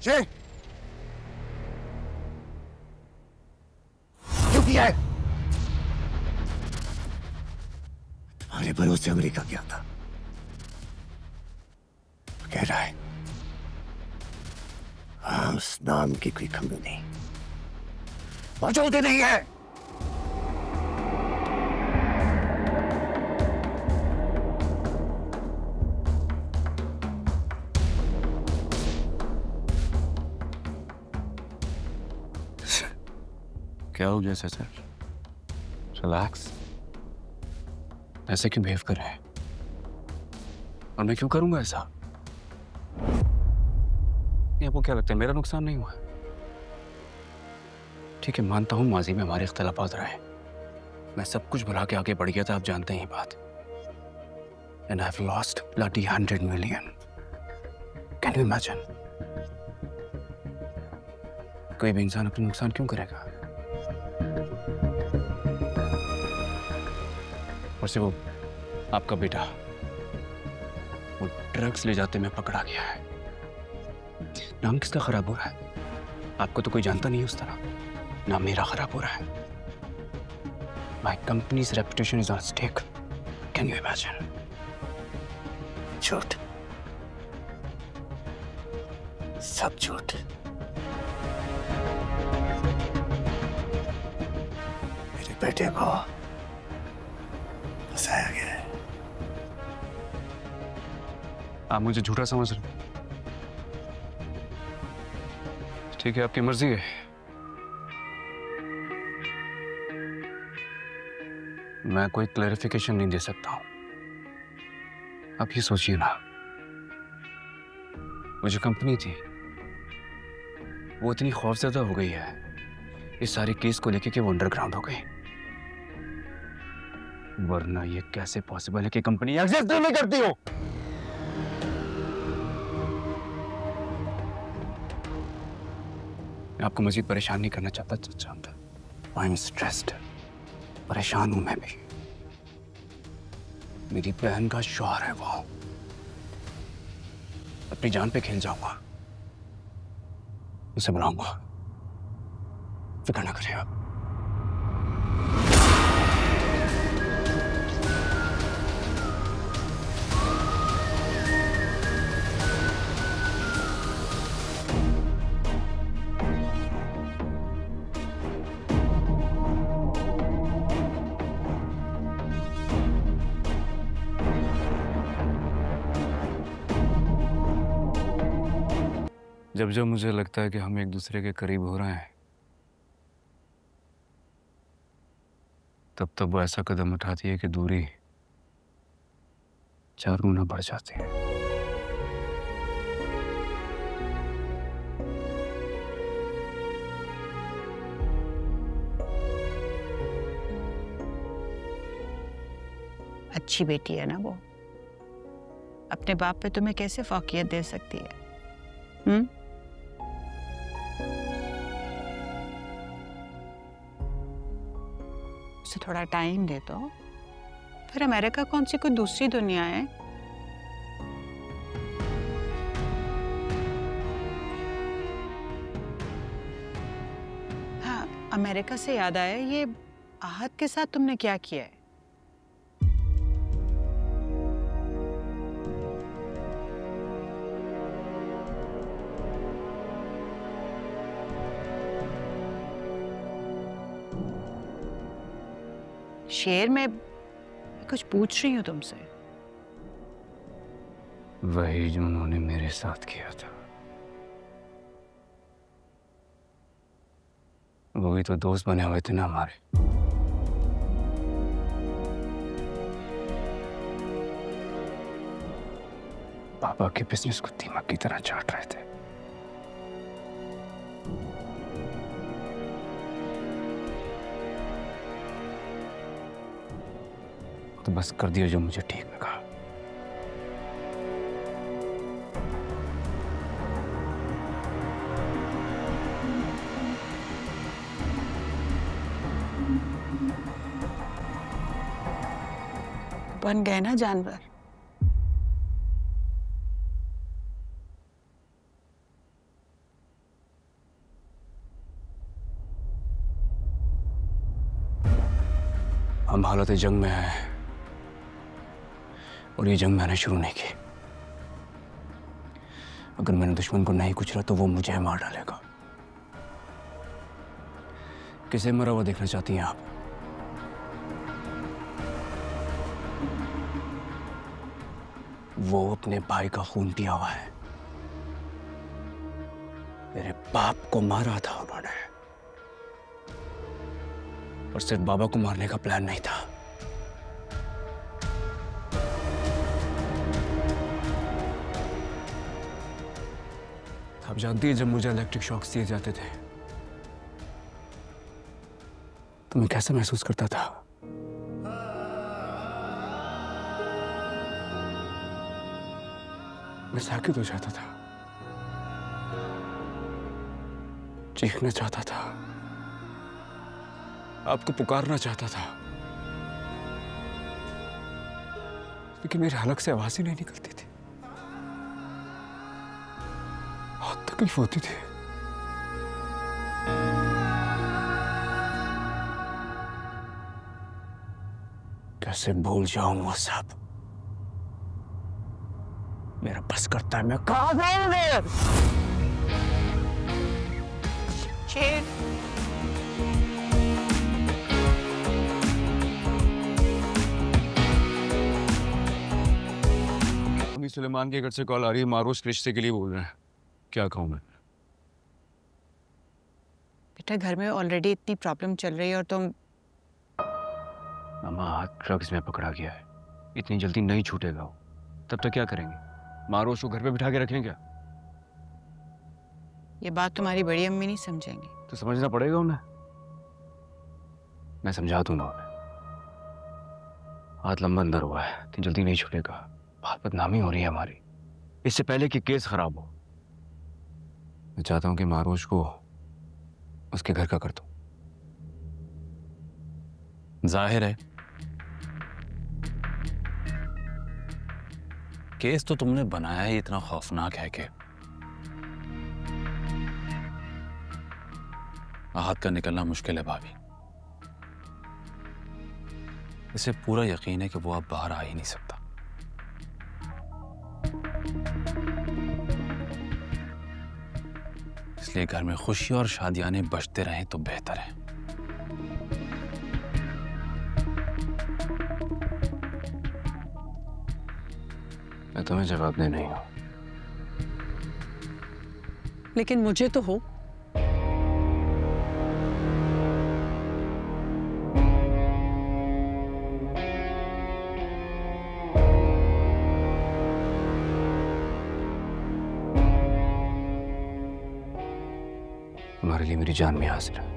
शेर क्यों किया है? तुम्हारे भरोसे अमेरिका गया था। कह रहा है उस नाम की कोई कंपनी मौजूद ही नहीं है। क्या हो गया सर? रिलैक्स। ऐसे क्यों बिहेव कर रहे हैं? और मैं क्यों करूंगा ऐसा? आपको क्या लगता है मेरा नुकसान नहीं हुआ? ठीक है, मानता हूं माजी में हमारे इख्तिलाफात रहे। मैं सब कुछ भुला के आगे बढ़ गया था, आप जानते हैं ये बात। And I have lost bloody 100 million. Can you imagine? कोई भी इंसान अपना नुकसान क्यों करेगा? और से वो आपका बेटा वो ड्रग्स ले जाते में पकड़ा गया है। नाम किसका खराब हो रहा है? आपको तो कोई जानता नहीं उस तरह। नाम मेरा खराब हो रहा है। My company's reputation is on stake. Can you imagine? झूठ, सब झूठ। मेरे बेटे को फंसाया गया है। आप मुझे झूठा समझ रहे हैं? ठीक है, आपकी मर्जी है। मैं कोई क्लैरिफिकेशन नहीं दे सकता हूं। आप ये सोचिए ना, वो जो कंपनी थी वो इतनी खौफजदा हो गई है इस सारे केस को लेके कि वो अंडरग्राउंड हो गई। वरना ये कैसे पॉसिबल है कि कंपनी एग्जिस्ट नहीं करती हो? मैं आपको मजीद परेशान नहीं करना चाहता। I am stressed. परेशान हूं मैं भी। मेरी बहन का शौहर है वो। अपनी जान पे खेल जाऊंगा। उसे बुलाऊंगा। फिक्र ना करिए आप। जब जब मुझे लगता है कि हम एक दूसरे के करीब हो रहे हैं, तब तब वो ऐसा कदम उठाती है कि दूरी 4 गुना बढ़ जाती है। अच्छी बेटी है ना वो। अपने बाप पे तुम्हें कैसे फौकियत दे सकती है? उसे थोड़ा टाइम दे दो। फिर अमेरिका कौन सी कोई दूसरी दुनिया है? हाँ, अमेरिका से याद आया, ये आहत के साथ तुमने क्या किया है? शेर, मैं कुछ पूछ रही हूँ तुमसे। वही जो उन्होंने मेरे साथ किया था। वो भी तो दोस्त बने हुए थे ना हमारे। पापा के बिजनेस को दीमक की तरह चाट रहे थे। तो बस कर दिया जो मुझे ठीक लगा। बन गए ना जानवर। हम हालत जंग में हैं और ये जंग मैंने शुरू नहीं की। अगर मैंने दुश्मन को नहीं कुचला तो वो मुझे मार डालेगा। किसे मरा हुआ देखना चाहती हैं आप? वो अपने भाई का खून पिया हुआ है। मेरे बाप को मारा था उन्होंने, और सिर्फ बाबा को मारने का प्लान नहीं था। आप जानती हैं, जब मुझे इलेक्ट्रिक शॉक्स दिए जाते थे तो मैं कैसा महसूस करता था? मैं साकित हो जाता था, चीखना चाहता था, आपको पुकारना चाहता था, लेकिन मेरे हलक से आवाज ही नहीं निकलती थी। बहुत तकलीफ होती थी। कैसे भूल जाऊं वो सब? मेरा बस करता है, मैं कहां जाऊं? शेर, अम्मी सुलेमान के घर से कॉल आ रही है, मारूस रिश्ते के लिए बोल रहे हैं। क्या कहूं मैं? बेटा घर में ऑलरेडी इतनी प्रॉब्लम चल रही है और तुम। मामा हाथ ड्रग्स में पकड़ा गया है, इतनी जल्दी नहीं छूटेगा वो। तब तक क्या करेंगे? मारूस को घर पे बिठा के रखें क्या? ये बात तुम्हारी बड़ी अम्मी नहीं समझेंगी। तो समझना पड़ेगा उन्हें। मैं समझा दूंगा उन्हें। हाथ लंबा अंदर हुआ है, इतनी जल्दी नहीं छूटेगा। बहुत बदनामी हो रही है हमारी, इससे पहले कि केस खराब हो। मैं चाहता हूं कि मारूश को उसके घर का कर दूं। जाहिर है केस तो तुमने बनाया ही इतना खौफनाक है कि आहत का निकलना मुश्किल है भाभी। इसे पूरा यकीन है कि वो अब बाहर आ ही नहीं सकता। इसलिए घर में खुशी और शादियां बचते रहें तो बेहतर है। मैं तुम्हें जवाब दे नहीं हूं, लेकिन मुझे तो हो। तुम्हारे लिए मेरी जान में हाजिर है।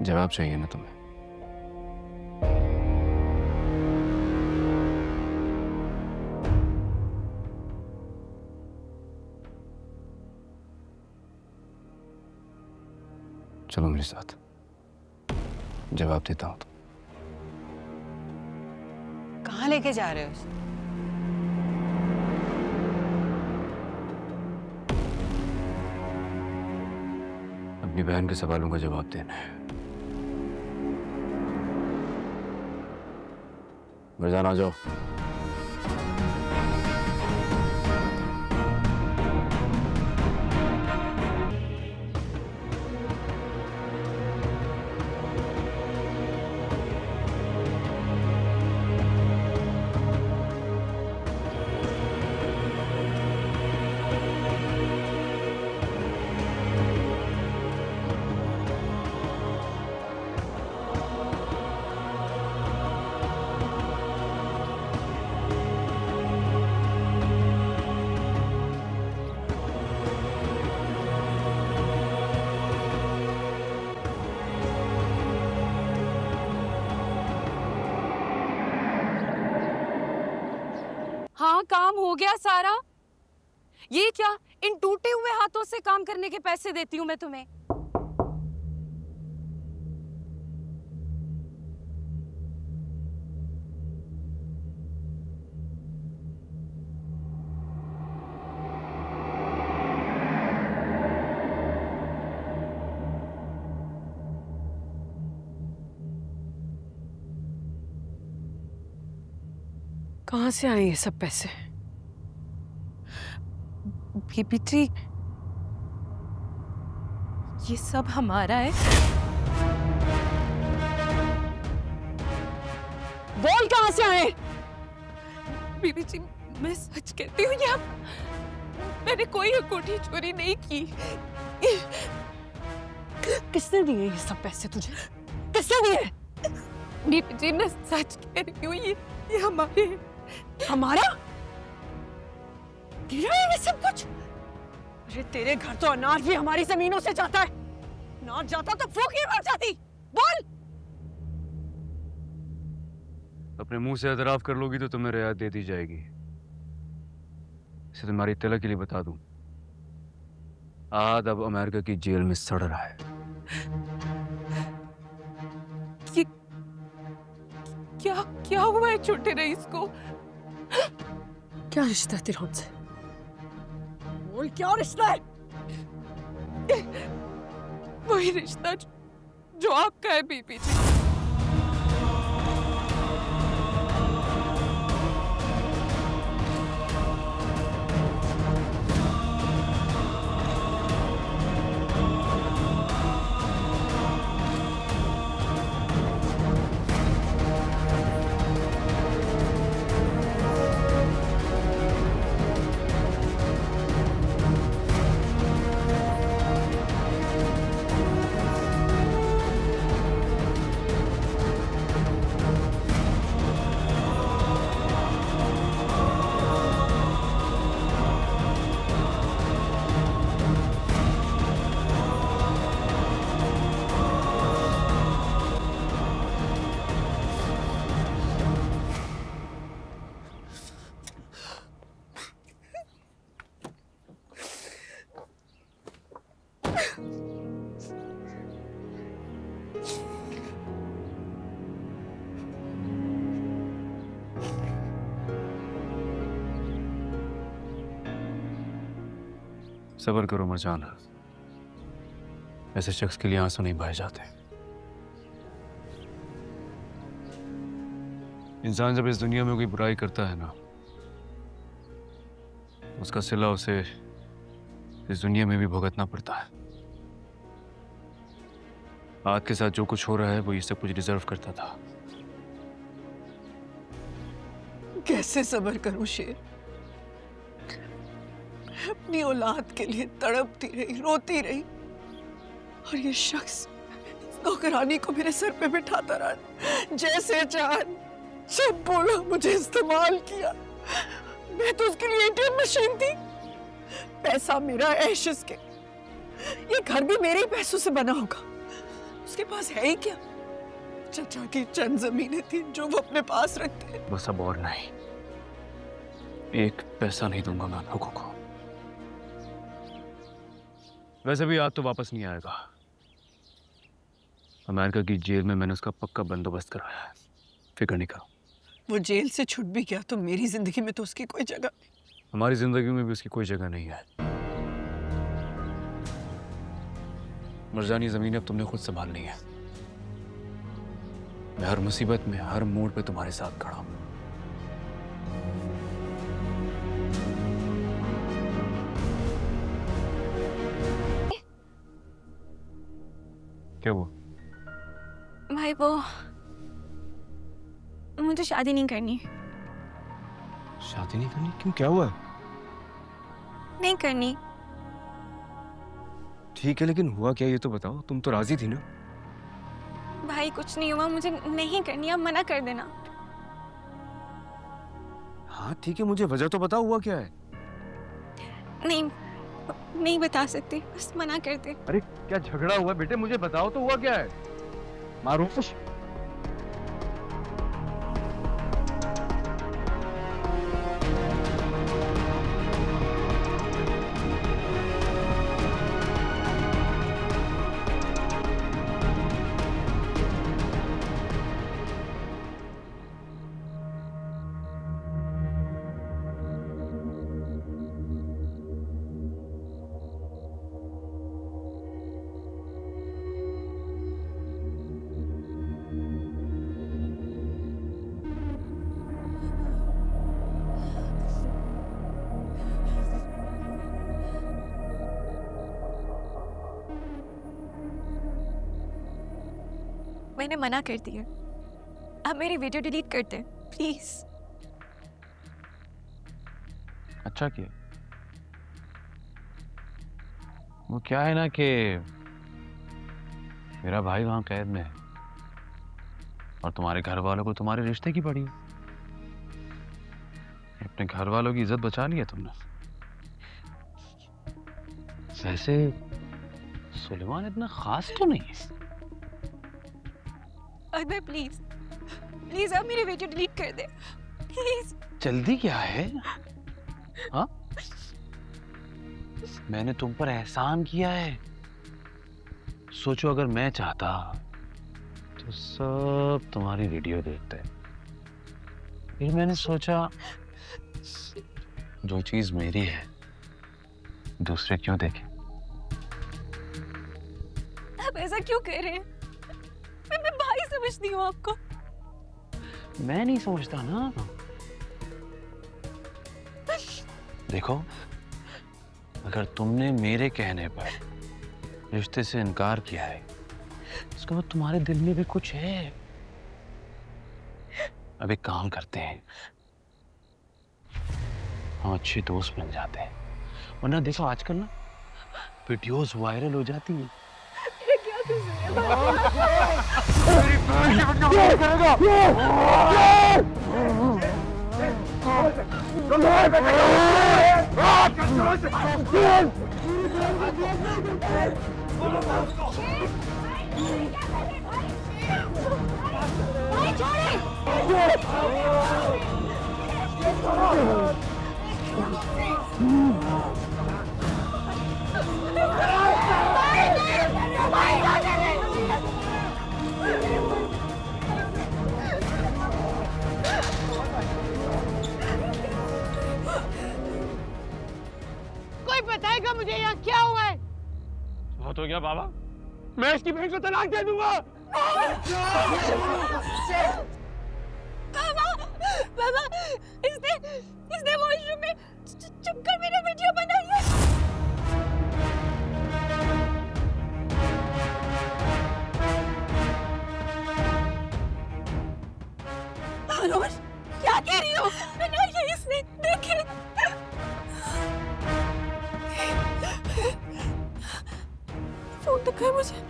जवाब चाहिए ना तुम्हें? चलो मेरे साथ, जवाब देता हूं। कहाँ लेके जा रहे हो उसे? अपनी बहन के सवालों का जवाब देना है। मिर्जान आ जाओ। हाँ, काम हो गया सारा। ये क्या, इन टूटे हुए हाथों से काम करने के पैसे देती हूँ मैं तुम्हें। कहाँ से आए ये सब पैसे? बीबी जी, ये सब हमारा है। बोल कहाँ से आए? बीबी जी, मैं सच कहती हूँ, यहाँ मैंने कोई अंगूठी चोरी नहीं की। किसने दिए ये सब पैसे तुझे? किसने दिए? बीबी जी, मैं सच कह रही हूँ, ये हमारे हैं। हमारा? तेरा है ये सब कुछ? अरे तेरे घर तो अनाज भी हमारी जमीनों से जाता है। अनाज जाता तो फूक ही मर जाती। बोल। अपने मुंह से एतराफ कर लोगी तो तुम्हें रियायत दे दी जाएगी। इसे तुम्हारी तलक के लिए बता दूं, आद अब अमेरिका की जेल में सड़ रहा है। ये क्या क्या हुआ है छोटे रईस को? क्या रिश्ता है तेरा उनसे? बोल, क्या रिश्ता है? वही रिश्ता जो आपका है बीबी जी। सब्र करो मरजान, ऐसे शख्स के लिए आंसू नहीं बहाए जाते। इंसान जब इस दुनिया में कोई बुराई करता है ना, उसका सिला उसे इस दुनिया में भी भुगतना पड़ता है। आज के साथ जो कुछ हो रहा है वो ये सब कुछ डिजर्व करता था। कैसे सब्र करूं शेर? अपनी औलाद के लिए तड़पती रही, रोती रही, और ये शख्स नौकरानी को मेरे सर पे बिठाता रहा। जैसे चांद जब बोला मुझे इस्तेमाल किया। मैं तो उसके लिए एटीएम मशीन थी। पैसा मेरा, ऐश इसके। ये घर भी मेरे ही पैसों से बना होगा। उसके पास है ही क्या? चचा की चंद जमीनें थी जो वो अपने पास रखते। बस अब और नहीं, एक पैसा नहीं दूंगा मैं लोगों को। वैसे भी आज तो वापस नहीं आएगा। अमेरिका की जेल में मैंने उसका पक्का बंदोबस्त कराया है, फिक्र नहीं करो। वो जेल से छूट भी गया तो मेरी जिंदगी में तो उसकी कोई जगह नहीं। हमारी जिंदगी में भी उसकी कोई जगह नहीं है। मर्जानी जमीन अब तुमने खुद संभालनी है। मैं हर मुसीबत में, हर मोड़ पे तुम्हारे साथ खड़ा हूं। क्या वो? भाई वो, मुझे शादी नहीं करनी। शादी नहीं करनी? क्यों, क्या हुआ? नहीं करनी। ठीक है, लेकिन हुआ क्या ये तो बताओ। तुम तो राजी थी ना? भाई कुछ नहीं हुआ, मुझे नहीं करनी, आप मना कर देना। हाँ ठीक है, मुझे वजह तो बताओ, हुआ क्या है? नहीं बता सकती, बस मना कर दे। अरे क्या झगड़ा हुआ बेटे, मुझे बताओ तो हुआ क्या है? मारूफ, मैंने मना कर दिया। आप मेरी वीडियो डिलीट कर दें प्लीज। अच्छा किया। वो क्या है ना कि मेरा भाई वहां कैद में है और तुम्हारे घर वालों को तुम्हारे रिश्ते की पड़ी है। अपने घर वालों की इज्जत बचा ली है तुमने। वैसे सुलेमान इतना खास तो नहीं है। अकबर प्लीज प्लीज आप मेरी वीडियो डिलीट कर दे प्लीज। जल्दी क्या है? हाँ, मैंने तुम पर एहसान किया है। सोचो अगर मैं चाहता तो सब तुम्हारी वीडियो देखते। फिर मैंने सोचा जो चीज मेरी है दूसरे क्यों देखें। आप ऐसा क्यों कह रहे हैं? मैं भाई समझती हूँ आपको। मैं नहीं समझता ना। देखो, अगर तुमने मेरे कहने पर रिश्ते से इनकार किया है इसका मतलब तुम्हारे दिल में भी कुछ है। अब एक काम करते हैं, हम अच्छे दोस्त बन जाते हैं। वरना देखो आजकल ना वीडियोस वायरल हो जाती है। कोई बताएगा मुझे यहाँ क्या हुआ है? बहुत हो गया बाबा, मैं इसकी बहन को तलाक दे दूंगा। बाबा इसने वॉशरूम में छुपकर मेरी वीडियो बनाई है। अनुज, क्या कह रही हो? बनाई है इसने, देखे। फोन तो कर मुझे।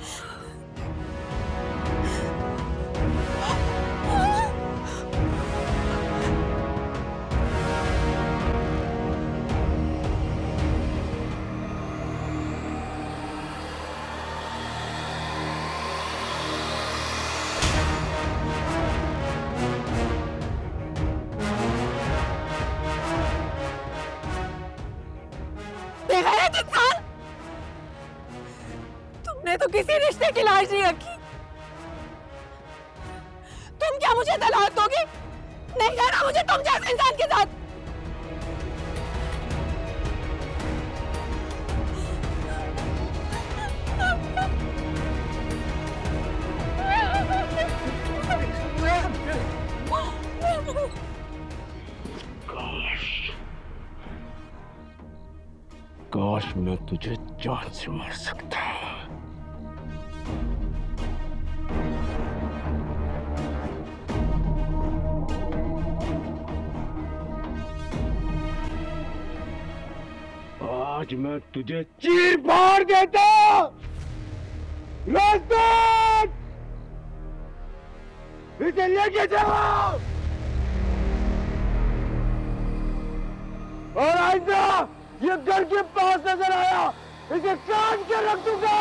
तुमने तो किसी रिश्ते की लाज नहीं रखी। तुम क्या मुझे तलाक दोगी? नहीं रहना मुझे तुम जैसे इंसान के साथ। काश मैं तुझे जान से मार सकता। आज मैं तुझे चीर फाड़ देता। रास्तान, इसे लेके जाओ और आइंदा ये घर के पास नजर आया इसे काट के रख दूंगा।